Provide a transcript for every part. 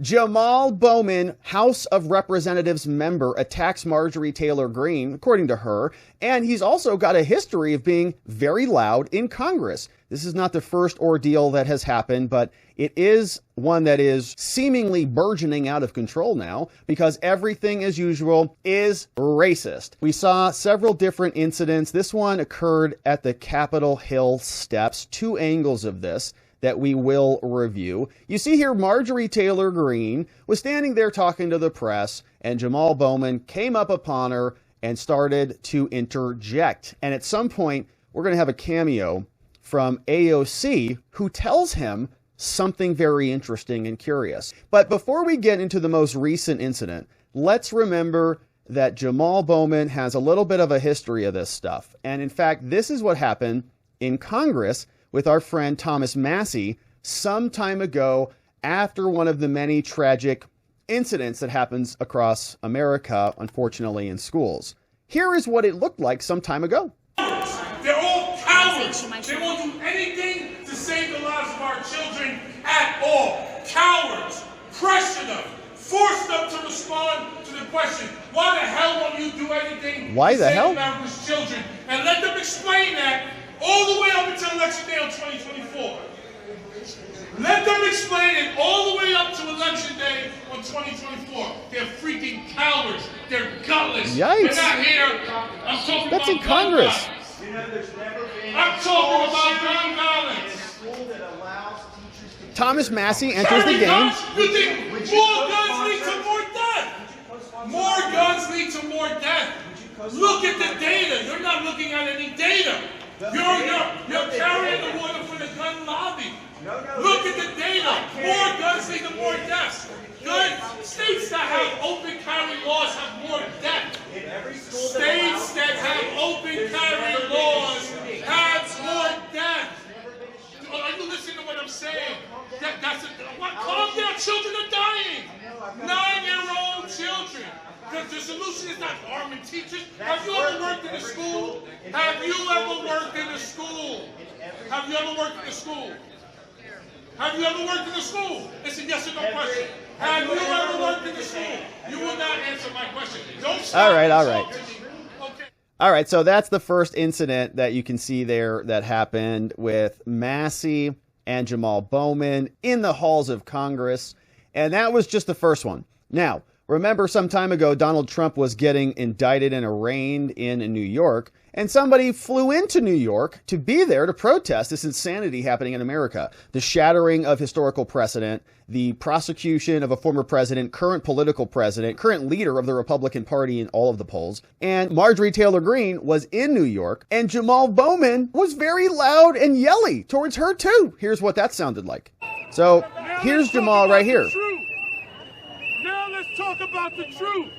Jamaal Bowman, House of Representatives member, attacks Marjorie Taylor Greene, according to her, and he's also got a history of being very loud in Congress. This is not the first ordeal that has happened, but it is one that is seemingly burgeoning out of control now because everything, as usual, is racist. We saw several different incidents. This one occurred at the Capitol Hill steps, two angles of this that we will review. You see here, Marjorie Taylor Greene was standing there talking to the press, and Jamaal Bowman came up upon her and started to interject. And at some point, we're going to have a cameo from AOC, who tells him something very interesting and curious. But before we get into the most recent incident, let's remember that Jamaal Bowman has a little bit of a history of this stuff. And in fact, this is what happened in Congress with our friend Thomas Massie some time ago after one of the many tragic incidents that happens across America, unfortunately, in schools. Here is what it looked like some time ago. They're all cowards. They won't do anything to save the lives of our children at all. Cowards. Pressure them. Force them to respond to the question, why the hell won't you do anything to save America's children? And let them explain that all the way up until election day on 2024. Let them explain it all the way up to election day on 2024. They're freaking cowards. They're gutless. Yikes. They're not here. I'm talking That's about in Congress. You know, there's never been I'm talking about gun violence. school that allows teachers to Thomas Massie enters the game. You think more guns lead to more death? More guns lead to more death. Look at the data. You're not looking at any data. You're carrying the water for the gun lobby. Look at the data. More guns lead to more deaths. States that have open carry laws have more death. States that have open carry laws have more death. Are you listening to what I'm saying? Calm down. Children are dying. 9-year-old children. The solution is not arming teachers. Have you ever worked in a school? Have you ever worked in a school? Have you ever worked in a school? Have you ever worked in a school? It's a yes or no question. Have you ever worked in a school? You will not answer my question. Don't stop. All right. Okay. All right, so that's the first incident that you can see there that happened with Massie and Jamaal Bowman in the halls of Congress. And that was just the first one. Now, remember some time ago, Donald Trump was getting indicted and arraigned in New York, and somebody flew into New York to be there to protest this insanity happening in America. The shattering of historical precedent, the prosecution of a former president, current political president, current leader of the Republican Party in all of the polls. And Marjorie Taylor Greene was in New York, and Jamaal Bowman was very loud and yelly towards her too. Here's what that sounded like. So here's Jamaal right here. Now let's talk about the truth.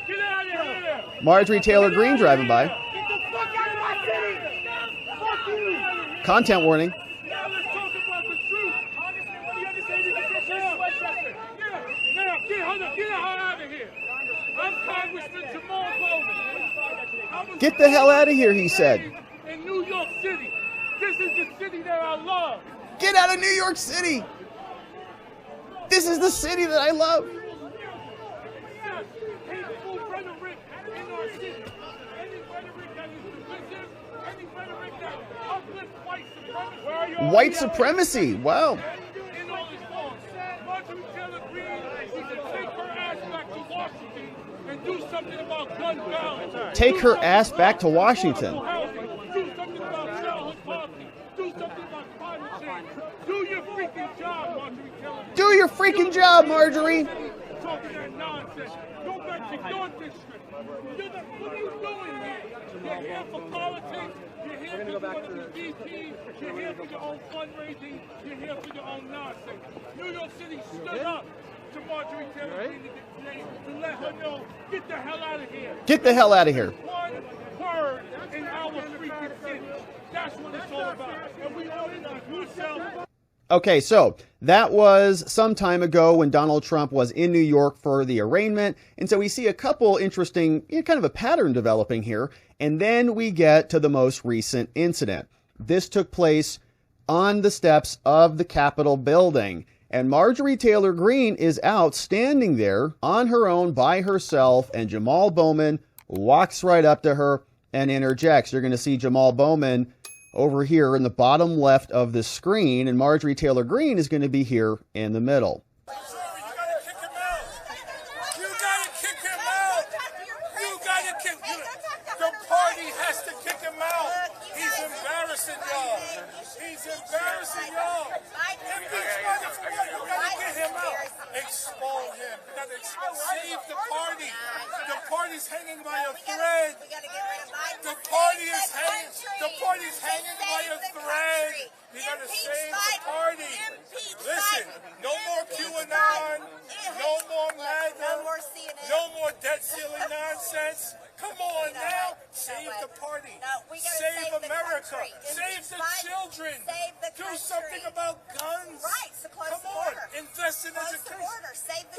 Get out of here. Marjorie Taylor Greene driving by. Get the fuck out of my city. Fuck you. Content warning. Now let's talk about the truth. Get the hell out of here. I'm Congressman Jamaal Bowman. Get the hell out of here, he said. In New York City. This is the city that I love. Get out of New York City. This is the city that I love. Hateful rhetoric in our city. Any rhetoric that is divisive, any rhetoric that uplifts white supremacy. White supremacy. Wow. In all its forms. Marjorie Taylor Greene needs to take her ass back to Washington and do something about gun violence. Take her ass back to Washington. Do something about childhood poverty. Do something about climate change. Do your freaking job, Marjorie Taylor. Do your freaking job, Marjorie. Talking that nonsense. Go back to your district. What are you doing here? You're here for politics. You're here because you want to be VP. You're here for your own fundraising. You're here for your own nonsense. New York City stood up to Marjorie Taylor Greene today to let her know, get the hell out of here. Get the hell out of here. One word in our freaking city. That's what it's all about. And we owe it to yourself. Okay, so that was some time ago when Donald Trump was in New York for the arraignment. And so we see a couple interesting, kind of a pattern developing here. And then we get to the most recent incident. This took place on the steps of the Capitol building. And Marjorie Taylor Greene is out standing there on her own by herself, and Jamaal Bowman walks right up to her and interjects. You're going to see Jamaal Bowman over here in the bottom left of the screen, and Marjorie Taylor Greene is going to be here in the middle. You gotta kick him out. You gotta kick him out. You gotta kick him. The party has to kick him out. He's embarrassing y'all. He's embarrassing y'all. If he's running for what, you gotta get him out. Expose him. You gotta save the party. The party's hanging by a thread. The party is hanging. The party's hanging by a thread. You gotta save the party. Listen, no more QAnon, no more MAGA, no more debt ceiling nonsense. Come on now, save the party, save America, save the children, do something about guns. Come on, invest in education.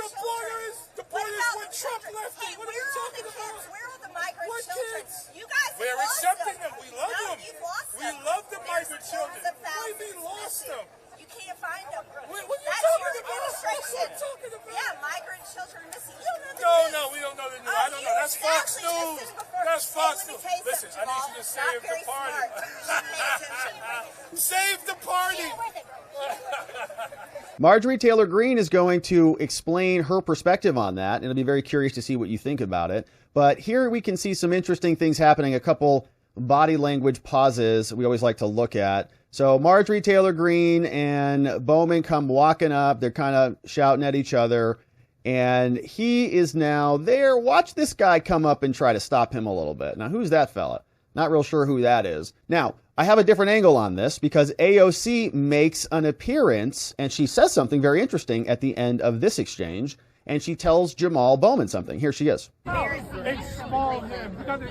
The border is when Trump left it. What are you talking about? Where are the migrant What children? kids? You guys have We're lost accepting them. them. We love No, them. you've lost We them. love the There's migrant children. tens of What do you mean thousands lost missing. them? You can't find them. What are you That's talking your about? administration. What are you talking about? Yeah, migrant children missing. You don't know the No, news. no, we don't know the news. Oh, I don't know. That's you Fox actually News. listened before. That's Hey, Fox let me News. tell you Listen, I something, need you Jamal. to Not save the very party. smart. You should pay attention. Save the party. Marjorie Taylor Greene is going to explain her perspective on that, and I'll be very curious to see what you think about it. But here we can see some interesting things happening, a couple body language pauses we always like to look at. So Marjorie Taylor Greene and Bowman come walking up. They're kind of shouting at each other, and he is now there. Watch this guy come up and try to stop him a little bit. Now, who's that fella? Not real sure who that is. Now, I have a different angle on this because AOC makes an appearance and she says something very interesting at the end of this exchange, and she tells Jamaal Bowman something. Here she is. Expose him. We gotta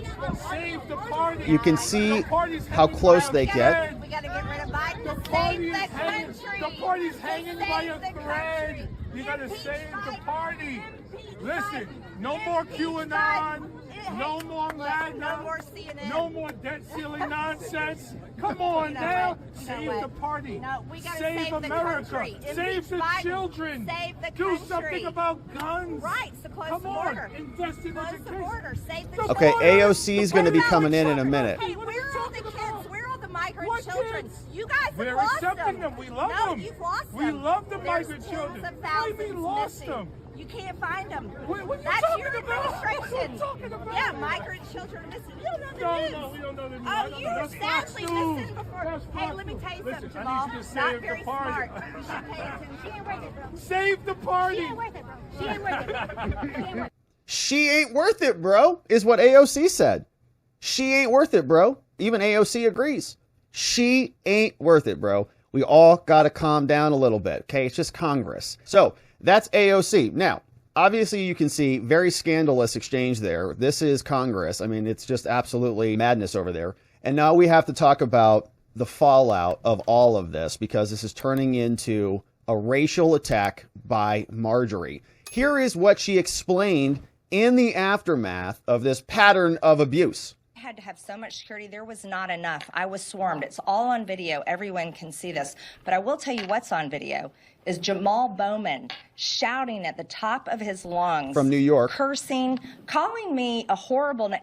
save the party. You can see how close they get. We got to get rid of Biden to The save the country. The party's hanging by a Save the thread. country. You gotta Impeach save the Biden. party. Impeach Listen, Biden. no more Impeach QAnon, Biden. no more MAGA, No more CNN. no more debt ceiling nonsense. Come on now, save the party. No, we gotta save save the America, country. save Impeach the Biden. children, Save the do country. something about guns. Right, so close Come the on, border. invest in Close the education. border. Save the Okay, children. AOC is going to be coming in a minute. Hey, where are all the kids? Where are all the migrant What children? kids? You guys have We're lost accepting them. We love no, them. you've lost We them. love the There's migrant tens children. of What do you mean thousands lost missing. them? You can't find them. What are you That's talking your about? administration. What are you talking about? Yeah, migrant children missing. You don't know the news. No, we don't know the news. Oh, I don't you know. were That's Fox sadly News. listening before. That's Hey, Fox let me News. tell you Listen, something, I Jamaal. need you to Not save very the party. smart. You should pay attention. She ain't worth it, bro. Save the party. She ain't worth it, bro. She ain't worth it. She ain't worth it. She ain't worth it, bro, is what AOC said. She ain't worth it, bro. Even AOC agrees. She ain't worth it, bro. We all got to calm down a little bit, okay? It's just Congress. So that's AOC. Now, obviously, you can see very scandalous exchange there. This is Congress. I mean, it's just absolutely madness over there. And now we have to talk about the fallout of all of this because this is turning into a racial attack by Marjorie. Here is what she explained in the aftermath of this pattern of abuse. Had to have so much security. There was not enough. I was swarmed. It's all on video. Everyone can see this. But I will tell you what's on video is Jamaal Bowman shouting at the top of his lungs. From New York. Cursing, calling me a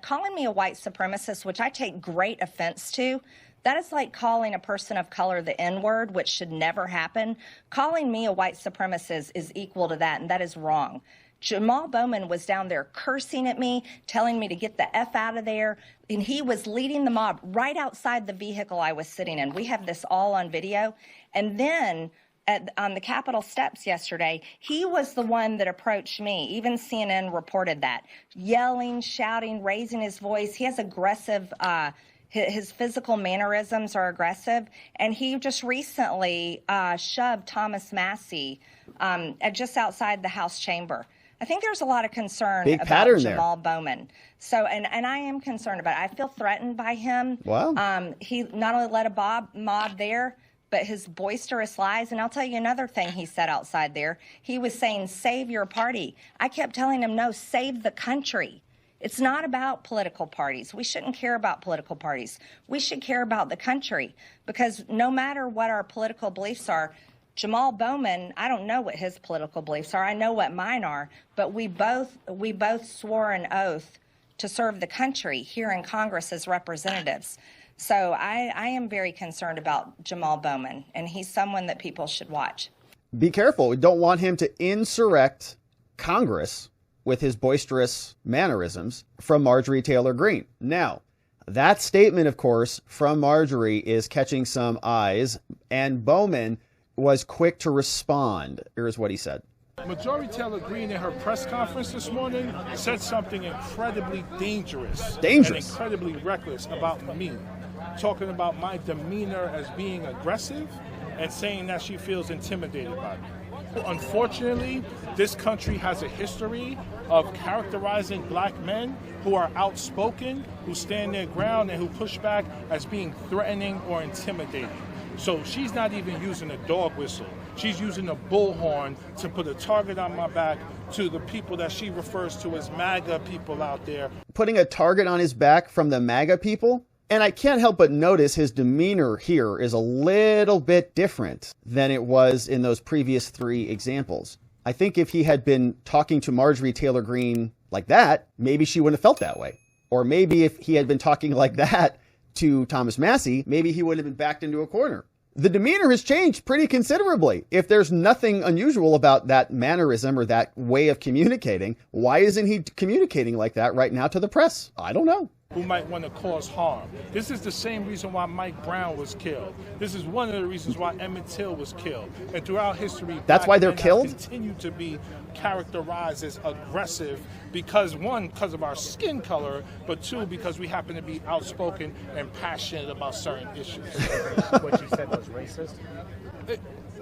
calling me a white supremacist, which I take great offense to. That is like calling a person of color the N-word, which should never happen. Calling me a white supremacist is equal to that, and that is wrong. Jamaal Bowman was down there cursing at me, telling me to get the F out of there, and he was leading the mob right outside the vehicle I was sitting in. We have this all on video. And then on the Capitol steps yesterday, he was the one that approached me. Even CNN reported that. Yelling, shouting, raising his voice. He has aggressive, his physical mannerisms are aggressive. And he just recently shoved Thomas Massie just outside the House chamber. I think there's a lot of concern Big about pattern there. Jamaal Bowman. So, and I am concerned about it. I feel threatened by him. Wow. He not only led a mob there, but his boisterous lies. And I'll tell you another thing he said outside there. He was saying, save your party. I kept telling him, no, save the country. It's not about political parties. We shouldn't care about political parties. We should care about the country because no matter what our political beliefs are, Jamaal Bowman, I don't know what his political beliefs are. I know what mine are, but we both swore an oath to serve the country here in Congress as representatives. So I am very concerned about Jamaal Bowman, and he's someone that people should watch. Be careful. We don't want him to insurrect Congress with his boisterous mannerisms from Marjorie Taylor Greene. Now, that statement, of course, from Marjorie is catching some eyes, and Bowman was quick to respond. Here's what he said. Marjorie Taylor Greene in her press conference this morning said something incredibly dangerous. And incredibly reckless about me, talking about my demeanor as being aggressive and saying that she feels intimidated by me. Unfortunately, this country has a history of characterizing black men who are outspoken, who stand their ground, and who push back as being threatening or intimidating. So she's not even using a dog whistle. She's using a bullhorn to put a target on my back to the people that she refers to as MAGA people out there. Putting a target on his back from the MAGA people? And I can't help but notice his demeanor here is a little bit different than it was in those previous three examples. I think if he had been talking to Marjorie Taylor Greene like that, maybe she wouldn't have felt that way. Or maybe if he had been talking like that to Thomas Massie, maybe he would have been backed into a corner. The demeanor has changed pretty considerably. If there's nothing unusual about that mannerism or that way of communicating, why isn't he communicating like that right now to the press? I don't know. Who might want to cause harm. This is the same reason why Mike Brown was killed. This is one of the reasons why Emmett Till was killed. And throughout history, that's why they're killed? Continue to be characterized as aggressive because, one, because of our skin color, but two, because we happen to be outspoken and passionate about certain issues. What you said was racist?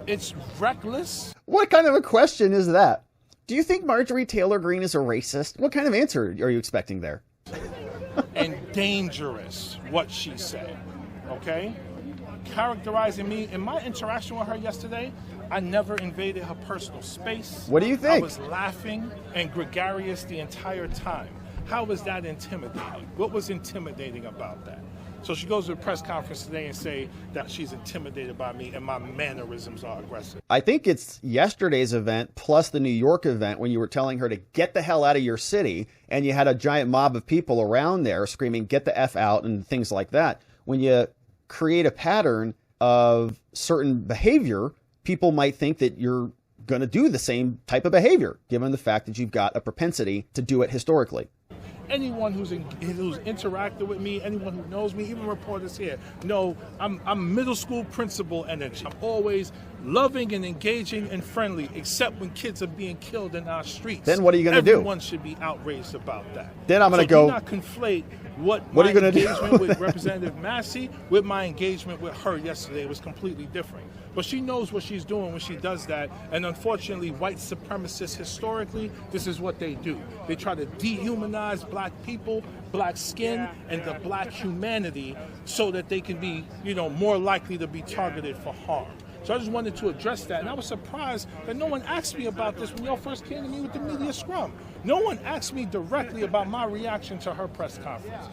It's reckless. What kind of a question is that? Do you think Marjorie Taylor Greene is a racist? What kind of answer are you expecting there? And dangerous, what she said, okay? Characterizing me, in my interaction with her yesterday, I never invaded her personal space. What do you think? I was laughing and gregarious the entire time. How was that intimidating? What was intimidating about that? So she goes to a press conference today and say that she's intimidated by me and my mannerisms are aggressive. I think it's yesterday's event plus the New York event when you were telling her to get the hell out of your city and you had a giant mob of people around there screaming, get the F out and things like that. When you create a pattern of certain behavior, people might think that you're going to do the same type of behavior, given the fact that you've got a propensity to do it historically. Anyone who's interacted with me, anyone who knows me, even reporters here, know I'm middle school principal energy. I'm always loving and engaging and friendly, except when kids are being killed in our streets. Then what are you going to do? Everyone should be outraged about that. Then I'm going to go. Do not conflate what are my you going to engagement do? with Representative Massie with my engagement with her yesterday was completely different. But she knows what she's doing when she does that. And unfortunately, white supremacists historically, this is what they do. They try to dehumanize black people, black skin, and the black humanity so that they can be, more likely to be targeted for harm. So I just wanted to address that. And I was surprised that no one asked me about this when y'all first came to me with the media scrum. No one asked me directly about my reaction to her press conference.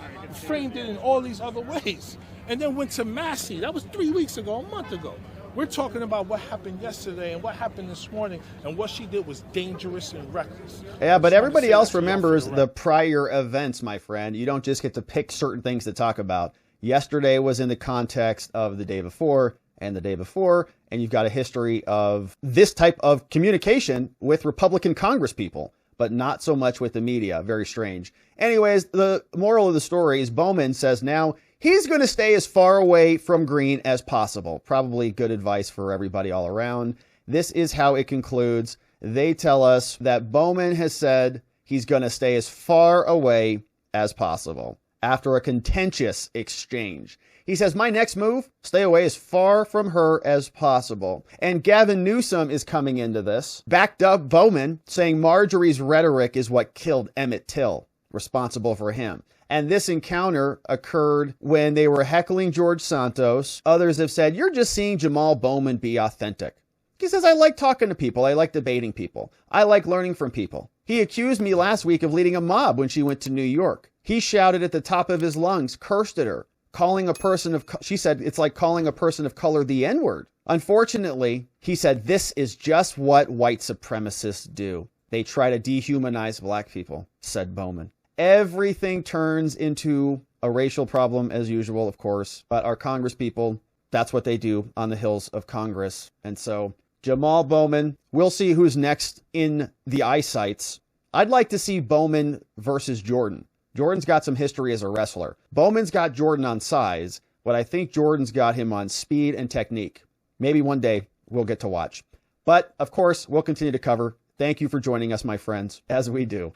Framed it in all these other ways. And then went to Massie. That was 3 weeks ago, a month ago. We're talking about what happened yesterday and what happened this morning, and what she did was dangerous and reckless. Yeah, but everybody else remembers the prior events, my friend. You don't just get to pick certain things to talk about. Yesterday was in the context of the day before and the day before, and you've got a history of this type of communication with Republican Congresspeople, but not so much with the media. Very strange. Anyways, the moral of the story is Bowman says now he's going to stay as far away from Greene as possible. Probably good advice for everybody all around. This is how it concludes. They tell us that Bowman has said he's going to stay as far away as possible after a contentious exchange. He says, my next move, stay away as far from her as possible. And Gavin Newsom is coming into this, backed up Bowman, saying Marjorie's rhetoric is what killed Emmett Till, responsible for him. And this encounter occurred when they were heckling George Santos. Others have said, you're just seeing Jamaal Bowman be authentic. He says, I like talking to people. I like debating people. I like learning from people. He accused me last week of leading a mob when she went to New York. He shouted at the top of his lungs, cursed at her, calling a person of, she said, it's like calling a person of color the N-word. Unfortunately, he said, this is just what white supremacists do. They try to dehumanize black people, said Bowman. Everything turns into a racial problem as usual, of course, but our Congresspeople, that's what they do on the hills of Congress. And so Jamaal Bowman, we'll see who's next in the eyesights. I'd like to see Bowman versus Jordan. Jordan's got some history as a wrestler. Bowman's got Jordan on size, but I think Jordan's got him on speed and technique. Maybe one day we'll get to watch. But, of course, we'll continue to cover. Thank you for joining us, my friends, as we do.